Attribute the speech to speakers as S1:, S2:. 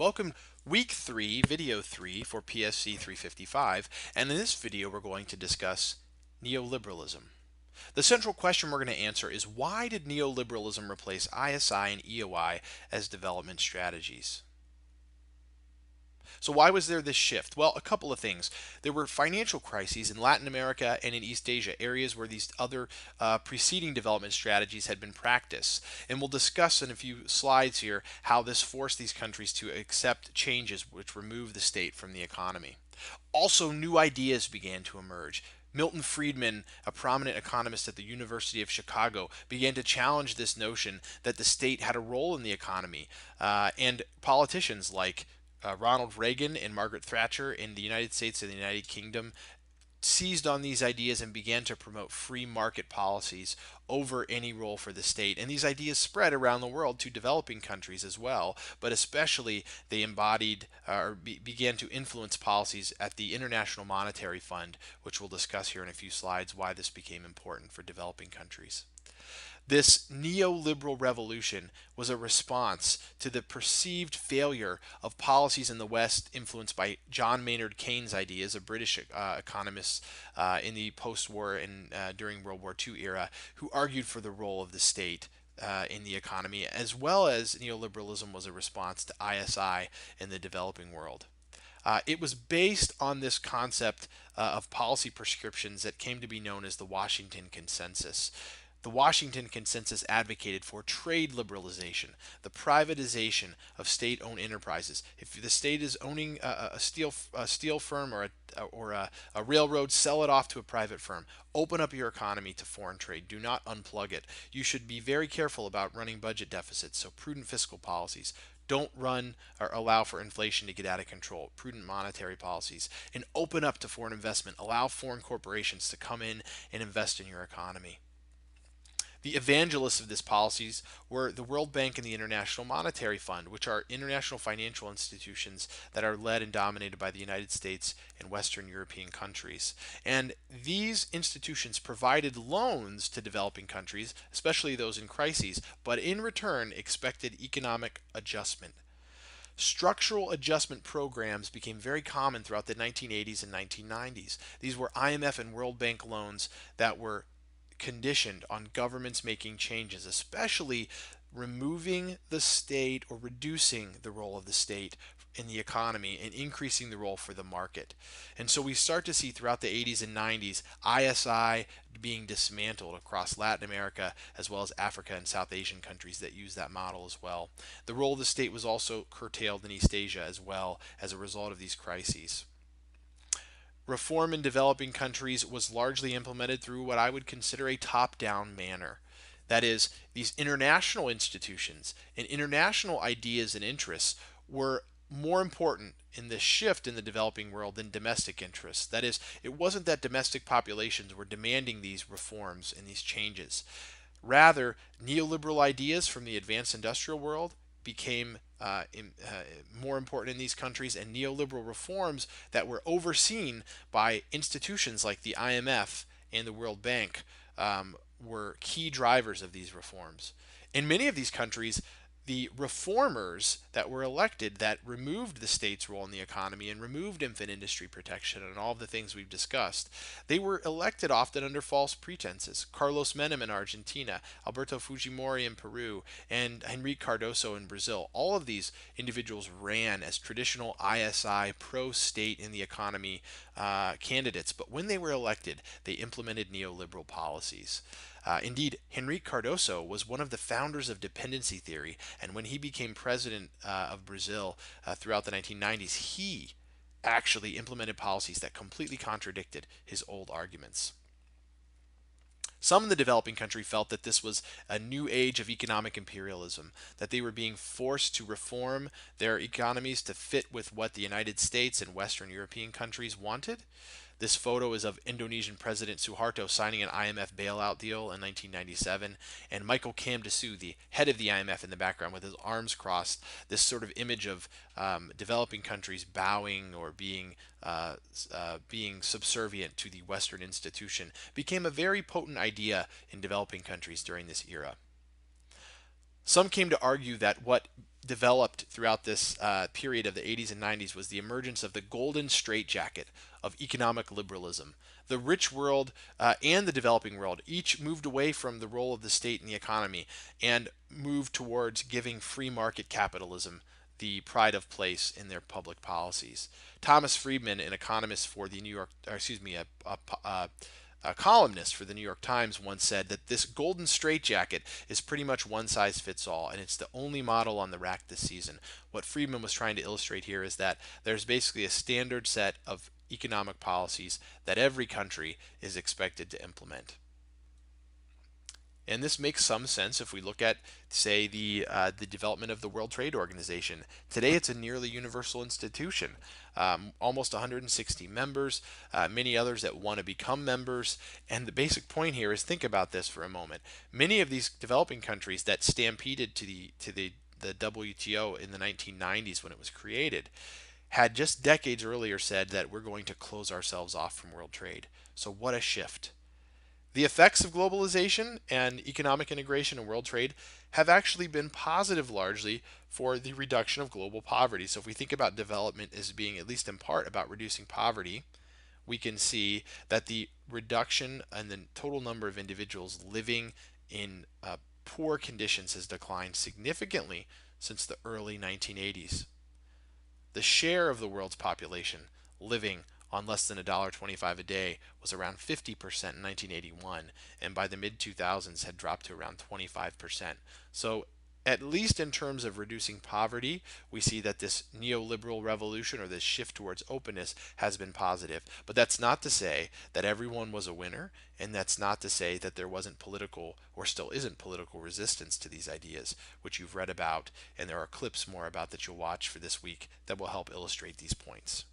S1: Welcome week 3, video 3 for PSC 355, and in this video we're going to discuss neoliberalism. The central question we're going to answer is why did neoliberalism replace ISI and EOI as development strategies? So why was there this shift? Well, a couple of things. There were financial crises in Latin America and in East Asia, areas where these other preceding development strategies had been practiced. And we'll discuss in a few slides here how this forced these countries to accept changes which remove the state from the economy. Also, new ideas began to emerge. Milton Friedman, a prominent economist at the University of Chicago, began to challenge this notion that the state had a role in the economy. And politicians like Ronald Reagan and Margaret Thatcher in the United States and the United Kingdom seized on these ideas and began to promote free market policies over any role for the state. And these ideas spread around the world to developing countries as well, but especially they embodied began to influence policies at the International Monetary Fund, which we'll discuss here in a few slides why this became important for developing countries. This neoliberal revolution was a response to the perceived failure of policies in the West influenced by John Maynard Keynes' ideas, a British economist in the post-war and during World War II era, who argued for the role of the state in the economy, as well as neoliberalism was a response to ISI in the developing world. It was based on this concept of policy prescriptions that came to be known as the Washington Consensus. The Washington Consensus advocated for trade liberalization, the privatization of state-owned enterprises. If the state is owning a steel firm or a railroad, sell it off to a private firm. Open up your economy to foreign trade. Do not unplug it. You should be very careful about running budget deficits, so prudent fiscal policies. Don't run or allow for inflation to get out of control. Prudent monetary policies. And open up to foreign investment. Allow foreign corporations to come in and invest in your economy. The evangelists of these policies were the World Bank and the International Monetary Fund, which are international financial institutions that are led and dominated by the United States and Western European countries. And these institutions provided loans to developing countries, especially those in crises, but in return expected economic adjustment. Structural adjustment programs became very common throughout the 1980s and 1990s. These were IMF and World Bank loans that were conditioned on governments making changes, especially removing the state or reducing the role of the state in the economy and increasing the role for the market. And so we start to see throughout the 80s and 90s ISI being dismantled across Latin America as well as Africa and South Asian countries that use that model as well. The role of the state was also curtailed in East Asia as well as a result of these crises. Reform in developing countries was largely implemented through what I would consider a top-down manner. That is, these international institutions and international ideas and interests were more important in the shift in the developing world than domestic interests. That is, it wasn't that domestic populations were demanding these reforms and these changes. Rather, neoliberal ideas from the advanced industrial world became more important in these countries, and neoliberal reforms that were overseen by institutions like the IMF and the World Bank were key drivers of these reforms. In many of these countries, the reformers that were elected that removed the state's role in the economy and removed infant industry protection and all of the things we've discussed, they were elected often under false pretenses. Carlos Menem in Argentina, Alberto Fujimori in Peru, and Henrique Cardoso in Brazil. All of these individuals ran as traditional ISI pro-state in the economy candidates, but when they were elected, they implemented neoliberal policies. Indeed, Henrique Cardoso was one of the founders of dependency theory, and when he became president of Brazil throughout the 1990s, he actually implemented policies that completely contradicted his old arguments. Some in the developing country felt that this was a new age of economic imperialism, that they were being forced to reform their economies to fit with what the United States and Western European countries wanted. This photo is of Indonesian President Suharto signing an IMF bailout deal in 1997, and Michael Kamdasou, the head of the IMF, in the background with his arms crossed. This sort of image of developing countries bowing or being subservient to the Western institution became a very potent idea in developing countries during this era. Some came to argue that what developed throughout this period of the 80s and 90s was the emergence of the golden straitjacket of economic liberalism. The rich world and the developing world each moved away from the role of the state in the economy and moved towards giving free market capitalism the pride of place in their public policies. Thomas Friedman, an economist for the New York, or excuse me, a columnist for the New York Times once said that this golden straitjacket is pretty much one size fits all, and it's the only model on the rack this season. What Friedman was trying to illustrate here is that there's basically a standard set of economic policies that every country is expected to implement. And this makes some sense if we look at, say, the development of the World Trade Organization. Today, it's a nearly universal institution. Almost 160 members, many others that want to become members. And the basic point here is think about this for a moment. Many of these developing countries that stampeded to the WTO in the 1990s when it was created had just decades earlier said that we're going to close ourselves off from world trade. So what a shift. The effects of globalization and economic integration and world trade have actually been positive largely for the reduction of global poverty. So if we think about development as being at least in part about reducing poverty, we can see that the reduction in the total number of individuals living in poor conditions has declined significantly since the early 1980s. The share of the world's population living on less than $1.25 a day was around 50% in 1981, and by the mid 2000s had dropped to around 25%. So, at least in terms of reducing poverty, we see that this neoliberal revolution or this shift towards openness has been positive. But that's not to say that everyone was a winner, and that's not to say that there wasn't political or still isn't political resistance to these ideas, which you've read about, and there are clips more about that you'll watch for this week that will help illustrate these points.